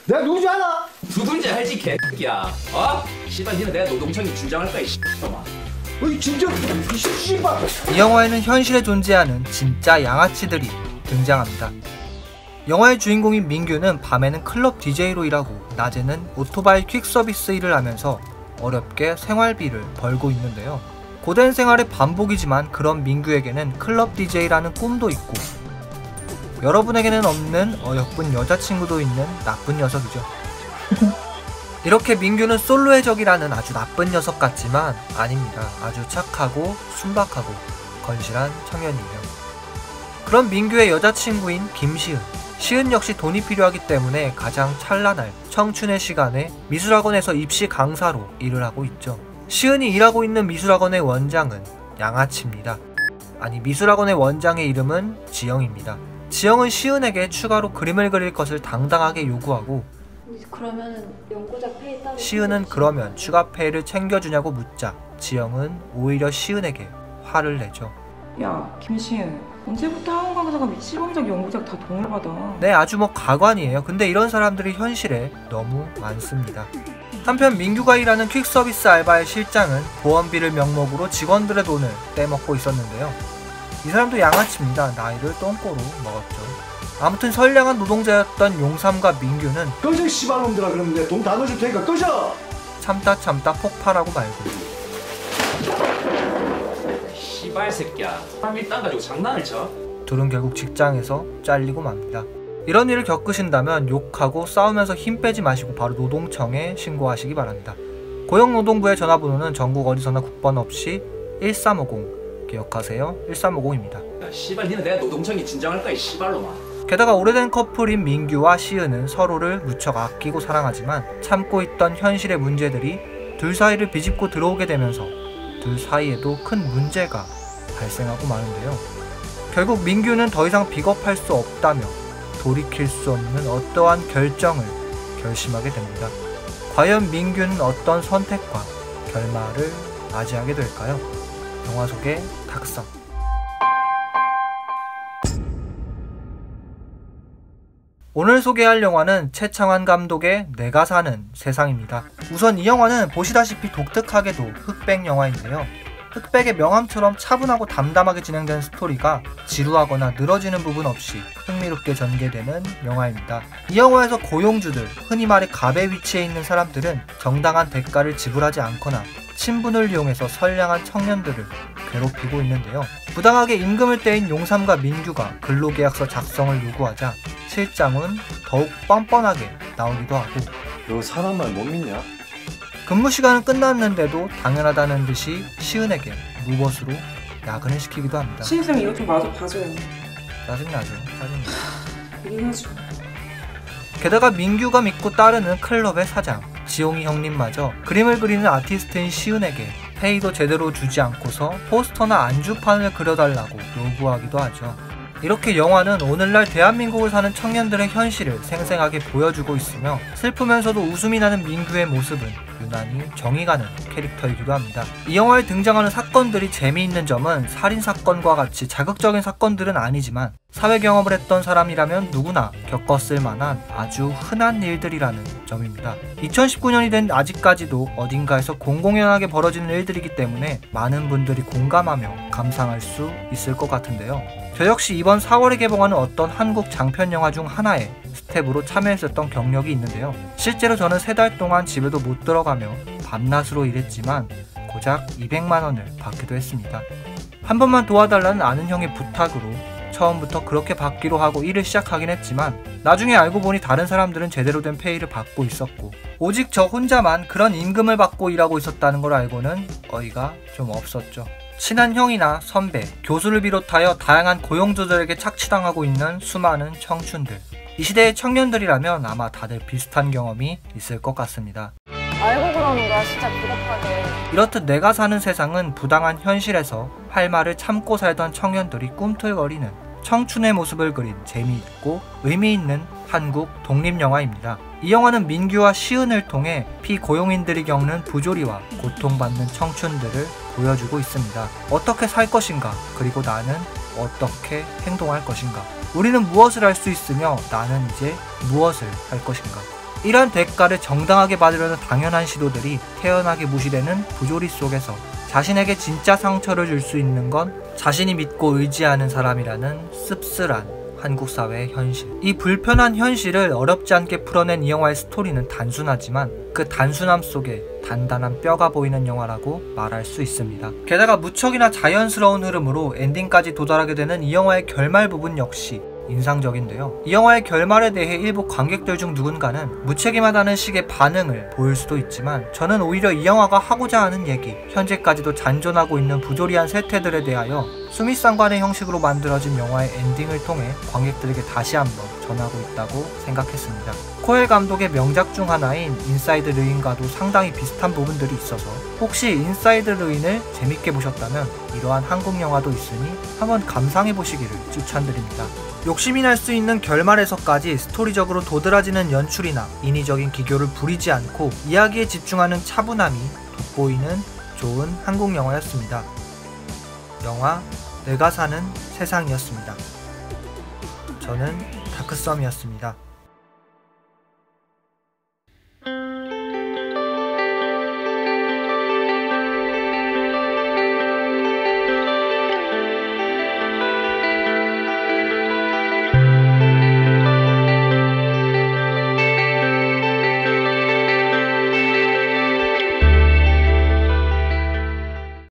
내가 누군지 알아? 누군지 알지 개새끼야. 어? 씨발 니는 내가 노동청이 준장할 거야 이 씨발놈아. 어이 진짜 이 씨발. 이 영화에는 현실에 존재하는 진짜 양아치들이 등장합니다. 영화의 주인공인 민규는 밤에는 클럽 DJ로 일하고 낮에는 오토바이 퀵서비스 일을 하면서 어렵게 생활비를 벌고 있는데요. 고된 생활의 반복이지만 그런 민규에게는 클럽 DJ라는 꿈도 있고 여러분에게는 없는 어여쁜 여자친구도 있는 나쁜 녀석이죠. 이렇게 민규는 솔로의 적이라는 아주 나쁜 녀석 같지만 아닙니다. 아주 착하고 순박하고 건실한 청년이에요. 그런 민규의 여자친구인 김시은. 시은 역시 돈이 필요하기 때문에 가장 찬란할 청춘의 시간에 미술학원에서 입시 강사로 일을 하고 있죠. 시은이 일하고 있는 미술학원의 원장은 양아치입니다. 아니, 미술학원의 원장의 이름은 지영입니다. 지영은 시은에게 추가로 그림을 그릴 것을 당당하게 요구하고 그러면 연고작 페이 따로 시은은 그러면 추가 페이를 챙겨주냐고 묻자 지영은 오히려 시은에게 화를 내죠. 야, 김시은, 언제부터 학원 강사가 시범작, 연구작 다 돈을 받아? 네, 아주 가관이에요. 근데 이런 사람들이 현실에 너무 많습니다. 한편 민규가 일하는 퀵서비스 알바의 실장은 보험비를 명목으로 직원들의 돈을 떼먹고 있었는데요. 이 사람도 양아치입니다. 나이를 똥꼬로 먹었죠. 아무튼 선량한 노동자였던 용삼과 민규는 꺼져 씨발놈들아. 그러면 내 돈 다 넣어줄 테니까 꺼져. 참다 폭발하고 말고 씨발 새끼야. 사람이 땅 가지고 장난을 쳐? 둘은 결국 직장에서 잘리고 맙니다. 이런 일을 겪으신다면 욕하고 싸우면서 힘 빼지 마시고 바로 노동청에 신고하시기 바랍니다. 고용노동부의 전화번호는 전국 어디서나 국번 없이 1350 기억하세요. 1350입니다. 야 씨발 니는 내가 노동청이 준장할 거야 이 씨발놈아. 게다가 오래된 커플인 민규와 시은은 서로를 무척 아끼고 사랑하지만 참고 있던 현실의 문제들이 둘 사이를 비집고 들어오게 되면서 둘 사이에도 큰 문제가 발생하고 마는데요. 결국 민규는 더 이상 비겁할 수 없다며 돌이킬 수 없는 어떠한 결정을 결심하게 됩니다. 과연 민규는 어떤 선택과 결말을 맞이하게 될까요? 영화 속의 각성. 오늘 소개할 영화는 최창완 감독의 내가 사는 세상입니다. 우선 이 영화는 보시다시피 독특하게도 흑백 영화인데요. 흑백의 명함처럼 차분하고 담담하게 진행된 스토리가 지루하거나 늘어지는 부분 없이 흥미롭게 전개되는 영화입니다. 이 영화에서 고용주들, 흔히 말해 갑의 위치에 있는 사람들은 정당한 대가를 지불하지 않거나 친분을 이용해서 선량한 청년들을 괴롭히고 있는데요. 부당하게 임금을 떼인 용삼과 민규가 근로계약서 작성을 요구하자 실장은 더욱 뻔뻔하게 나오기도 하고 너 사람 말 못 믿냐? 근무 시간은 끝났는데도 당연하다는 듯이 시은에게 무벗으로 야근을 시키기도 합니다. 신입생 이것 좀 마저 봐줘요. 짜증나죠. 이해하죠. 게다가 민규가 믿고 따르는 클럽의 사장 지용이 형님마저 그림을 그리는 아티스트인 시은에게 페이도 제대로 주지 않고서 포스터나 안주판을 그려달라고 요구하기도 하죠. 이렇게 영화는 오늘날 대한민국을 사는 청년들의 현실을 생생하게 보여주고 있으며 슬프면서도 웃음이 나는 민규의 모습은 유난히 정이 가는 캐릭터이기도 합니다. 이 영화에 등장하는 사건들이 재미있는 점은 살인사건과 같이 자극적인 사건들은 아니지만 사회 경험을 했던 사람이라면 누구나 겪었을 만한 아주 흔한 일들이라는 점입니다. 2019년이 된 아직까지도 어딘가에서 공공연하게 벌어지는 일들이기 때문에 많은 분들이 공감하며 감상할 수 있을 것 같은데요. 저 역시 이번 4월에 개봉하는 어떤 한국 장편 영화 중 하나에 스텝으로 참여했었던 경력이 있는데요. 실제로 저는 3달 동안 집에도 못 들어가며 밤낮으로 일했지만 고작 200만원을 받기도 했습니다. 한 번만 도와달라는 아는 형의 부탁으로 처음부터 그렇게 받기로 하고 일을 시작하긴 했지만 나중에 알고 보니 다른 사람들은 제대로 된 페이를 받고 있었고 오직 저 혼자만 그런 임금을 받고 일하고 있었다는 걸 알고는 어이가 좀 없었죠. 친한 형이나 선배, 교수를 비롯하여 다양한 고용주들에게 착취당하고 있는 수많은 청춘들. 이 시대의 청년들이라면 아마 다들 비슷한 경험이 있을 것 같습니다. 알고 그러는 거야 진짜 비겁하게. 이렇듯 내가 사는 세상은 부당한 현실에서 할 말을 참고 살던 청년들이 꿈틀거리는 청춘의 모습을 그린 재미있고 의미있는 한국 독립영화입니다. 이 영화는 민규와 시은을 통해 피고용인들이 겪는 부조리와 고통받는 청춘들을 보여주고 있습니다. 어떻게 살 것인가, 그리고 나는 어떻게 행동할 것인가, 우리는 무엇을 할 수 있으며 나는 이제 무엇을 할 것인가. 이런 대가를 정당하게 받으려는 당연한 시도들이 태연하게 무시되는 부조리 속에서 자신에게 진짜 상처를 줄 수 있는 건 자신이 믿고 의지하는 사람이라는 씁쓸한 한국 사회의 현실. 이 불편한 현실을 어렵지 않게 풀어낸 이 영화의 스토리는 단순하지만 그 단순함 속에 단단한 뼈가 보이는 영화라고 말할 수 있습니다. 게다가 무척이나 자연스러운 흐름으로 엔딩까지 도달하게 되는 이 영화의 결말 부분 역시 인상적인데요. 이 영화의 결말에 대해 일부 관객들 중 누군가는 무책임하다는 식의 반응을 보일 수도 있지만 저는 오히려 이 영화가 하고자 하는 얘기, 현재까지도 잔존하고 있는 부조리한 세태들에 대하여 수미상관의 형식으로 만들어진 영화의 엔딩을 통해 관객들에게 다시 한번 전하고 있다고 생각했습니다. 코엘 감독의 명작 중 하나인 인사이드 르인과도 상당히 비슷한 부분들이 있어서 혹시 인사이드 르인을 재밌게 보셨다면 이러한 한국 영화도 있으니 한번 감상해보시기를 추천드립니다. 욕심이 날 수 있는 결말에서까지 스토리적으로 도드라지는 연출이나 인위적인 기교를 부리지 않고 이야기에 집중하는 차분함이 돋보이는 좋은 한국 영화였습니다. 영화 내가 사는 세상이었습니다. 저는 다크썸이었습니다.